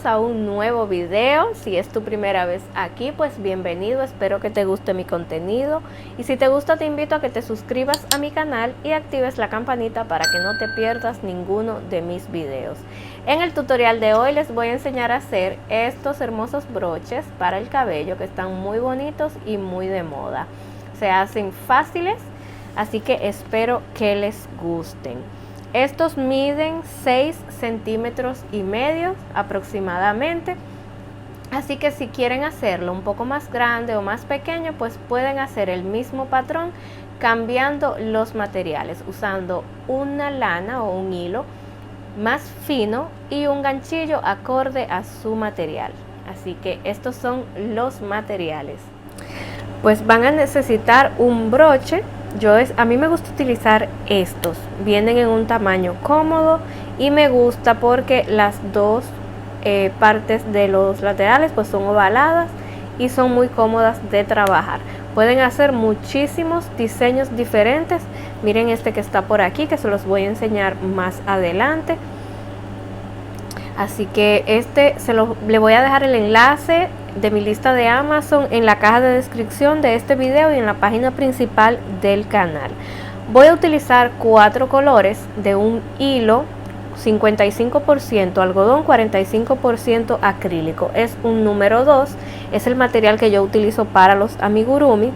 bienvenidos a un nuevo video. Si es tu primera vez aquí, pues bienvenido, espero que te guste mi contenido y si te gusta te invito a que te suscribas a mi canal y actives la campanita para que no te pierdas ninguno de mis videos. En el tutorial de hoy les voy a enseñar a hacer estos hermosos broches para el cabello que están muy bonitos y muy de moda. Se hacen fáciles, así que espero que les gusten. Estos miden 6 centímetros y medio aproximadamente, así que si quieren hacerlo un poco más grande o más pequeño, pues pueden hacer el mismo patrón cambiando los materiales, usando una lana o un hilo más fino y un ganchillo acorde a su material. Así que estos son los materiales. Pues van a necesitar un broche. A mí me gusta utilizar estos, vienen en un tamaño cómodo y me gusta porque las dos partes de los laterales pues son ovaladas y son muy cómodas de trabajar. Pueden hacer muchísimos diseños diferentes. Miren este que está por aquí, que se los voy a enseñar más adelante. Así que le voy a dejar el enlace de mi lista de Amazon en la caja de descripción de este video y en la página principal del canal. Voy a utilizar 4 colores de un hilo 55% algodón, 45% acrílico. Es un número 2, es el material que yo utilizo para los amigurumi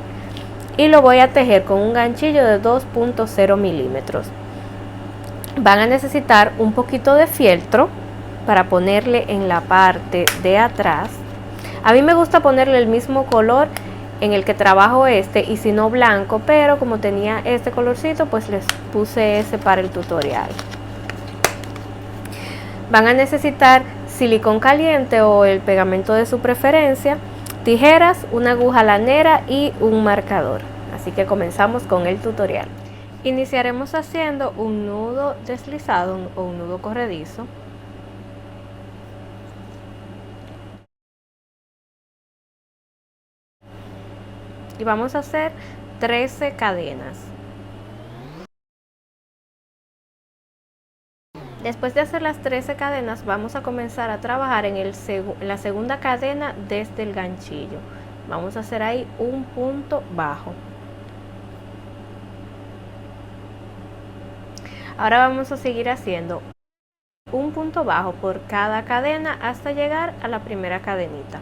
y lo voy a tejer con un ganchillo de 2.0 milímetros. Van a necesitar un poquito de fieltro para ponerle en la parte de atrás. A mí me gusta ponerle el mismo color en el que trabajo y si no blanco, pero como tenía este colorcito pues les puse ese para el tutorial. Van a necesitar silicón caliente o el pegamento de su preferencia, tijeras, una aguja lanera y un marcador. Así que comenzamos con el tutorial. Iniciaremos haciendo un nudo deslizado o un nudo corredizo. Y vamos a hacer 13 cadenas. Después de hacer las 13 cadenas vamos a comenzar a trabajar en la segunda cadena desde el ganchillo. Vamos a hacer ahí un punto bajo. Ahora vamos a seguir haciendo un punto bajo por cada cadena hasta llegar a la primera cadenita.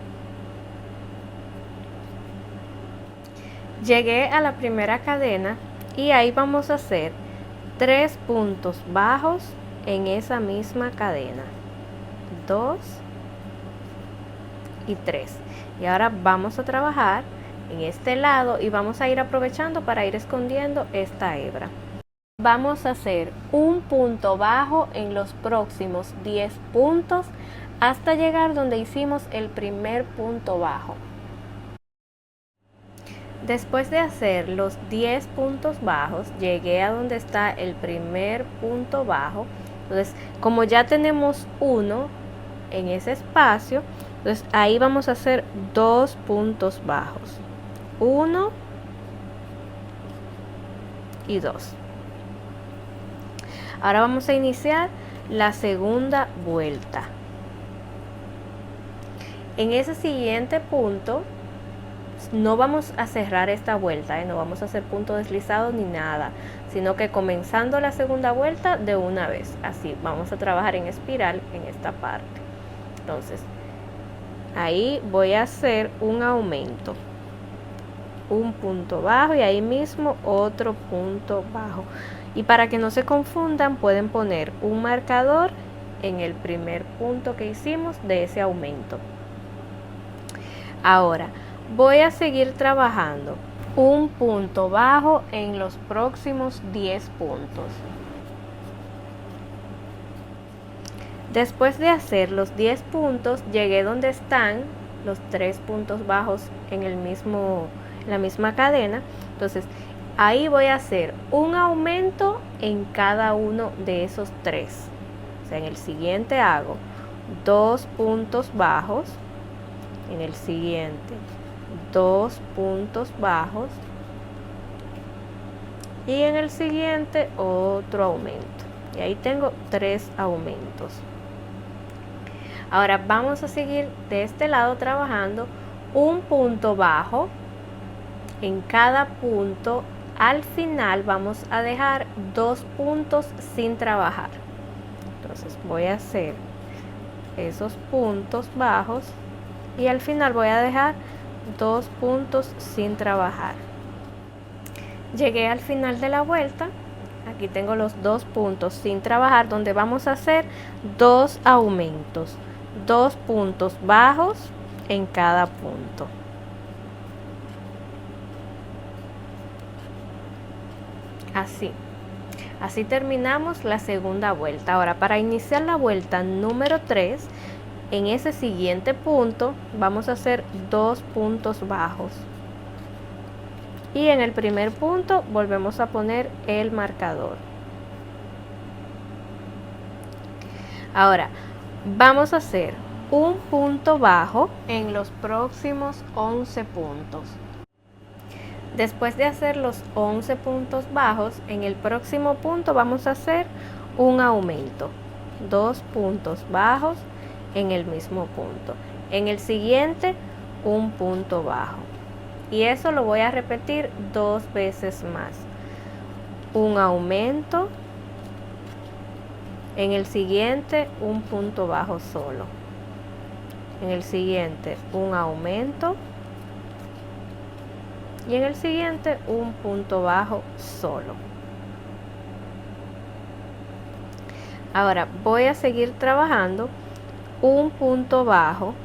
Llegué a la primera cadena y ahí vamos a hacer 3 puntos bajos en esa misma cadena, 2 y 3. Y ahora vamos a trabajar en este lado y vamos a ir aprovechando para ir escondiendo esta hebra. Vamos a hacer un punto bajo en los próximos 10 puntos hasta llegar donde hicimos el primer punto bajo. Después de hacer los 10 puntos bajos, llegué a donde está el primer punto bajo. Entonces, como ya tenemos uno en ese espacio, entonces ahí vamos a hacer 2 puntos bajos. 1 y 2. Ahora vamos a iniciar la segunda vuelta. En ese siguiente punto, no vamos a cerrar esta vuelta, no vamos a hacer punto deslizado ni nada, sino que comenzando la segunda vuelta de una vez. Así vamos a trabajar en espiral en esta parte. Entonces, ahí voy a hacer un aumento, un punto bajo y ahí mismo otro punto bajo. Y para que no se confundan, pueden poner un marcador en el primer punto que hicimos de ese aumento. Ahora voy a seguir trabajando un punto bajo en los próximos 10 puntos. Después de hacer los 10 puntos, llegué donde están los 3 puntos bajos en la misma cadena. Entonces, ahí voy a hacer un aumento en cada uno de esos 3. O sea, en el siguiente hago 2 puntos bajos, en el siguiente 2 puntos bajos y en el siguiente otro aumento. Y ahí tengo 3 aumentos. Ahora vamos a seguir de este lado trabajando un punto bajo en cada punto. Al final vamos a dejar 2 puntos sin trabajar. Entonces voy a hacer esos puntos bajos y al final voy a dejar 2 puntos sin trabajar. Llegué al final de la vuelta. Aquí tengo los 2 puntos sin trabajar donde vamos a hacer 2 aumentos, 2 puntos bajos en cada punto. Así terminamos la segunda vuelta. Ahora, para iniciar la vuelta número 3, en ese siguiente punto vamos a hacer 2 puntos bajos. Y en el primer punto volvemos a poner el marcador. Ahora, vamos a hacer un punto bajo en los próximos 11 puntos. Después de hacer los 11 puntos bajos, en el próximo punto vamos a hacer un aumento, 2 puntos bajos en el mismo punto. En el siguiente, un punto bajo. Y eso lo voy a repetir 2 veces más. Un aumento, en el siguiente, un punto bajo solo. En el siguiente, un aumento. Y en el siguiente un punto bajo solo. Ahora voy a seguir trabajando un punto bajo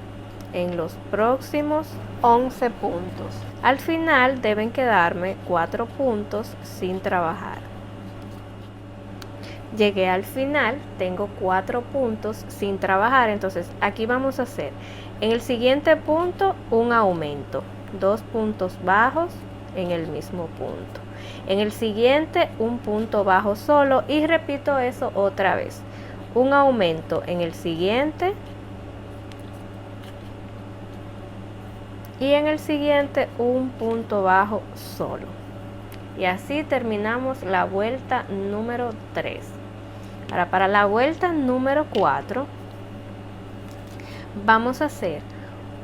en los próximos 11 puntos. Al final deben quedarme 4 puntos sin trabajar. Llegué al final, tengo 4 puntos sin trabajar, entonces aquí vamos a hacer en el siguiente punto un aumento, 2 puntos bajos en el mismo punto. En el siguiente un punto bajo solo y repito eso otra vez. Un aumento en el siguiente y en el siguiente un punto bajo solo. Y así terminamos la vuelta número 3. Ahora para la vuelta número 4 vamos a hacer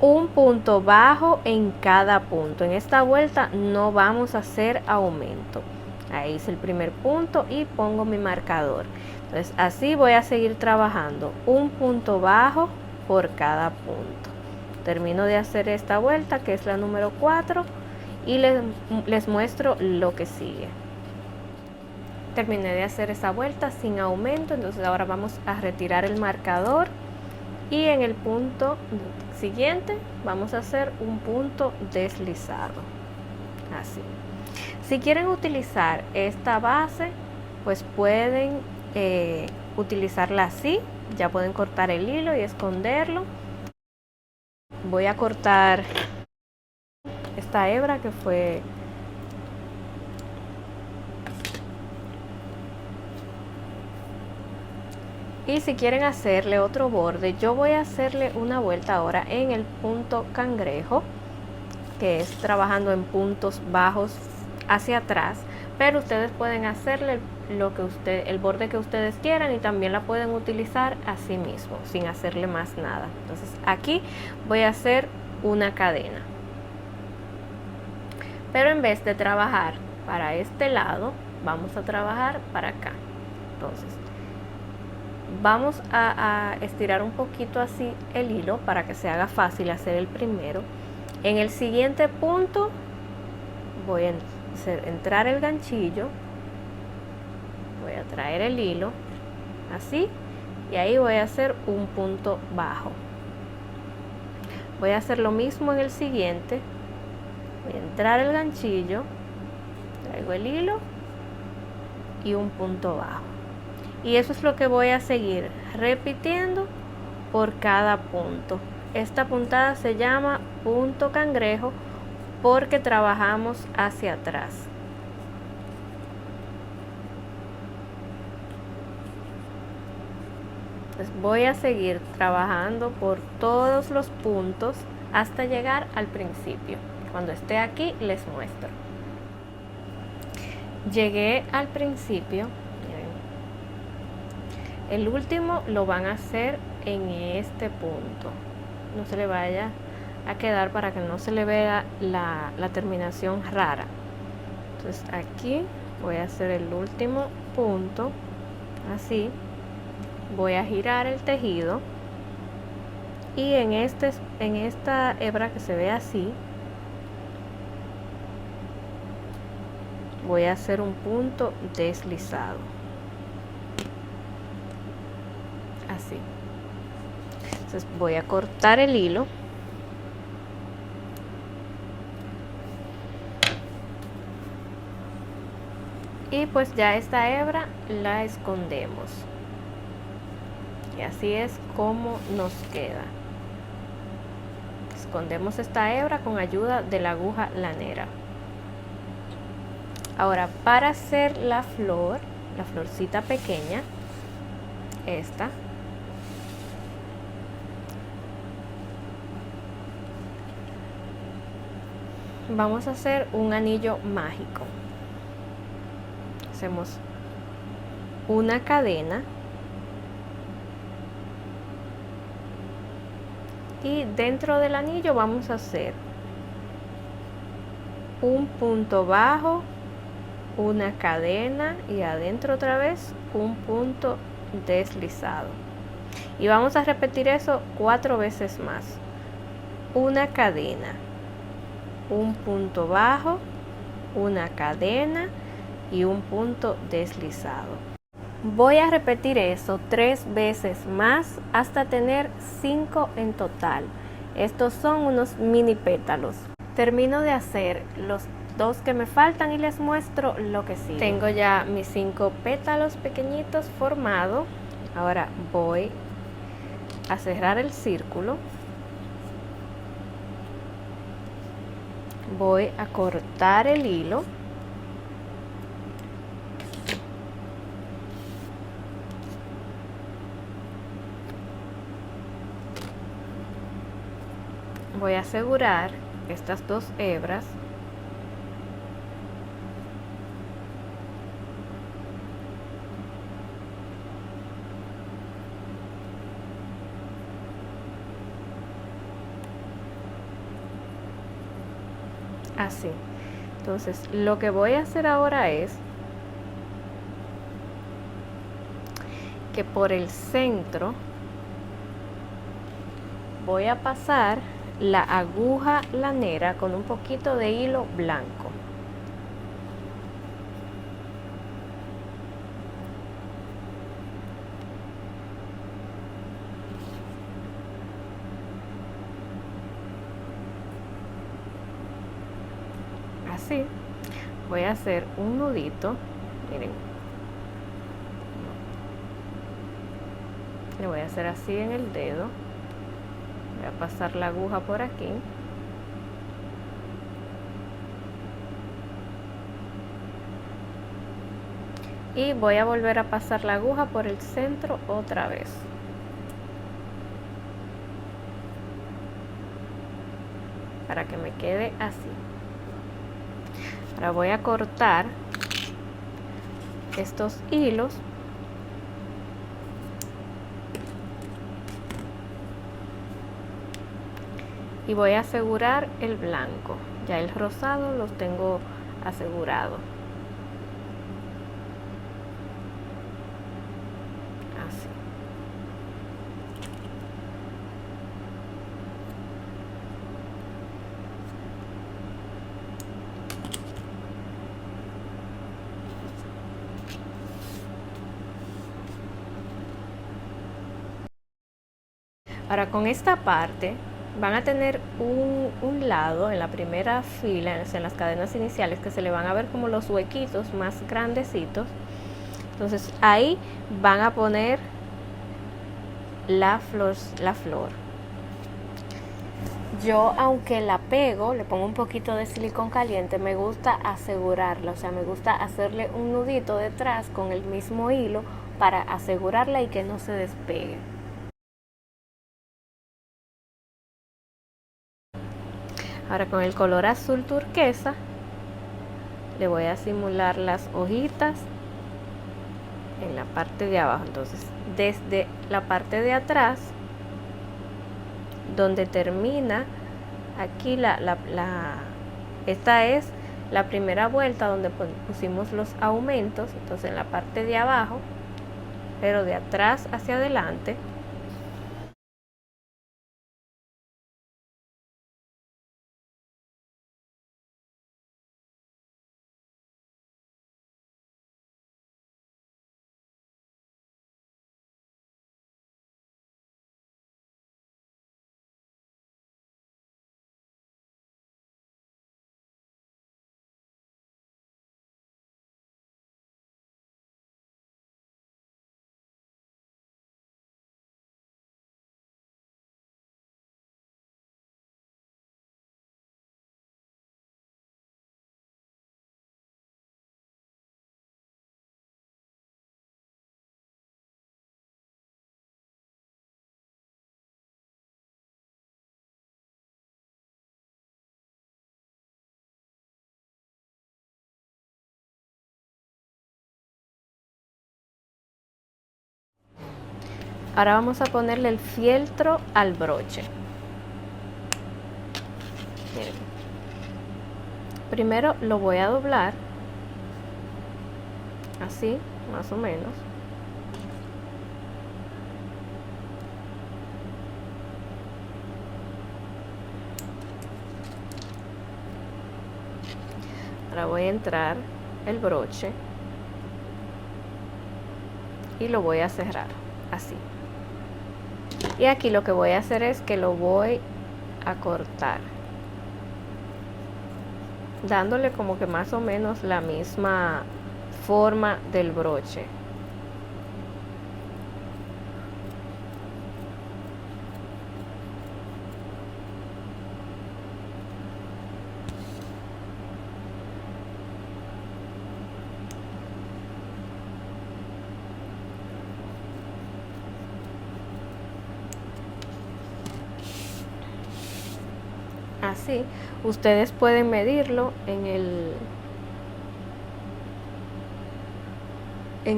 un punto bajo en cada punto. En esta vuelta no vamos a hacer aumento. Ahí hice el primer punto y pongo mi marcador. Entonces así voy a seguir trabajando un punto bajo por cada punto. Termino de hacer esta vuelta que es la número 4 y les muestro lo que sigue. Terminé de hacer esa vuelta sin aumento, entonces ahora vamos a retirar el marcador y en el punto siguiente vamos a hacer un punto deslizado, así. Si quieren utilizar esta base, pues pueden utilizarla así, ya pueden cortar el hilo y esconderlo. Voy a cortar esta hebra que fue y si quieren hacerle otro borde, yo voy a hacerle una vuelta ahora en el punto cangrejo, que es trabajando en puntos bajos hacia atrás, pero ustedes pueden hacerle el borde que ustedes quieran y también la pueden utilizar así mismo, sin hacerle más nada. Entonces aquí voy a hacer una cadena, pero en vez de trabajar para este lado, vamos a trabajar para acá. Entonces vamos a estirar un poquito así el hilo para que se haga fácil hacer el primero. En el siguiente punto voy a entrar el ganchillo, voy a traer el hilo así y ahí voy a hacer un punto bajo. Voy a hacer lo mismo en el siguiente, voy a entrar el ganchillo, traigo el hilo y un punto bajo. Y eso es lo que voy a seguir repitiendo por cada punto. Esta puntada se llama punto cangrejo porque trabajamos hacia atrás. Entonces voy a seguir trabajando por todos los puntos hasta llegar al principio. Cuando esté aquí les muestro. Llegué al principio. El último lo van a hacer en este punto. No se le vaya a quedar para que no se le vea la terminación rara. Entonces aquí voy a hacer el último punto, así. Voy a girar el tejido y en esta hebra que se ve así, voy a hacer un punto deslizado, así. Entonces voy a cortar el hilo y pues ya esta hebra la escondemos. Y así es como nos queda. Escondemos esta hebra con ayuda de la aguja lanera. Ahora, para hacer la flor, la florcita pequeña, esta, vamos a hacer un anillo mágico. Hacemos una cadena y dentro del anillo vamos a hacer un punto bajo, una cadena y adentro otra vez un punto deslizado, y vamos a repetir eso 4 veces más. Una cadena, un punto bajo, una cadena y un punto deslizado. Voy a repetir eso 3 veces más hasta tener 5 en total. Estos son unos mini pétalos. Termino de hacer los 2 que me faltan y les muestro lo que sigue. Tengo ya mis 5 pétalos pequeñitos formados. Ahora voy a cerrar el círculo. Voy a cortar el hilo. Voy a asegurar estas 2 hebras. Así. Entonces, lo que voy a hacer ahora es que por el centro voy a pasar la aguja lanera con un poquito de hilo blanco. Así. Voy a hacer un nudito, miren. Le voy a hacer así en el dedo. Voy a pasar la aguja por aquí. Y voy a volver a pasar la aguja por el centro otra vez. Para que me quede así. Ahora voy a cortar estos hilos. Y voy a asegurar el blanco. Ya el rosado lo tengo asegurado. Así. Ahora con esta parte van a tener un lado en la primera fila, en las cadenas iniciales, que se le van a ver como los huequitos más grandecitos. Entonces ahí van a poner la flor. Yo, aunque la pego, le pongo un poquito de silicón caliente, me gusta asegurarla, o sea, me gusta hacerle un nudito detrás con el mismo hilo para asegurarla y que no se despegue. Ahora con el color azul turquesa le voy a simular las hojitas en la parte de abajo. Entonces desde la parte de atrás, donde termina aquí esta es la primera vuelta donde pusimos los aumentos. Entonces en la parte de abajo, pero de atrás hacia adelante, ahora vamos a ponerle el fieltro al broche. Miren. Primero lo voy a doblar, así, más o menos. Ahora voy a entrar el broche y lo voy a cerrar, así. Y aquí lo que voy a hacer es que lo voy a cortar, dándole como que más o menos la misma forma del broche. Así, ustedes pueden medirlo en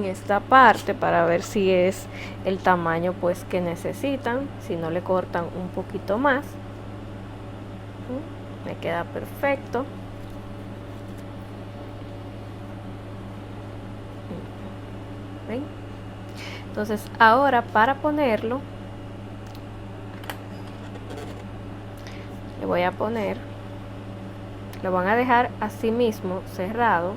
esta parte para ver si es el tamaño pues que necesitan. Si no, le cortan un poquito más. Me queda perfecto. ¿Ven? Entonces ahora para ponerlo, le voy a poner, lo van a dejar así mismo cerrado.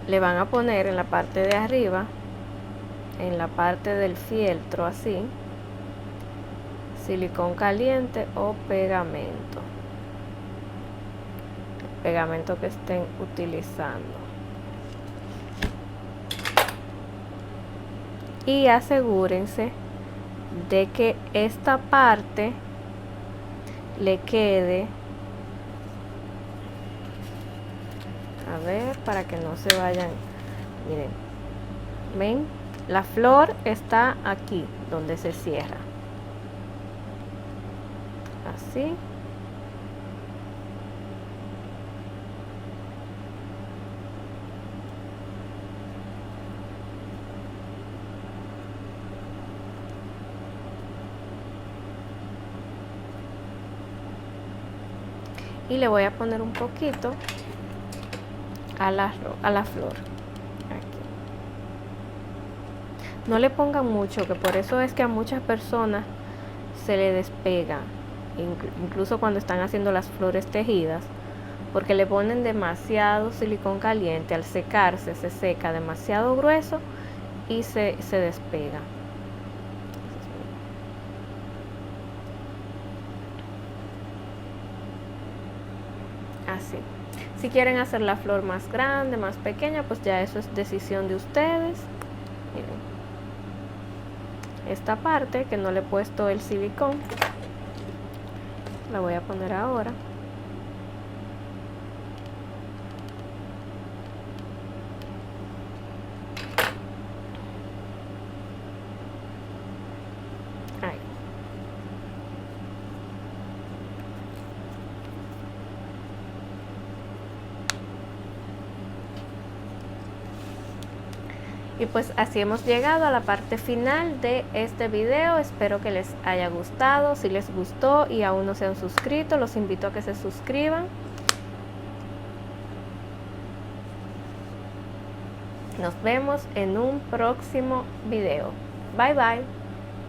Le van a poner en la parte de arriba, en la parte del fieltro, así, silicón caliente o pegamento, el pegamento que estén utilizando. Y asegúrense de que esta parte le quede, a ver, para que no se vayan. Miren, ven, la flor está aquí donde se cierra, así. Y le voy a poner un poquito a la flor. Aquí. No le pongan mucho, que por eso es que a muchas personas se le despega, incluso cuando están haciendo las flores tejidas, porque le ponen demasiado silicón caliente. Al secarse se seca demasiado grueso y se despega. Así. Si quieren hacer la flor más grande, más pequeña, pues ya eso es decisión de ustedes. Miren, esta parte que no le he puesto el silicón, la voy a poner ahora. Ahí. Y pues así hemos llegado a la parte final de este video. Espero que les haya gustado. Si les gustó y aún no se han suscrito, los invito a que se suscriban. Nos vemos en un próximo video. Bye bye.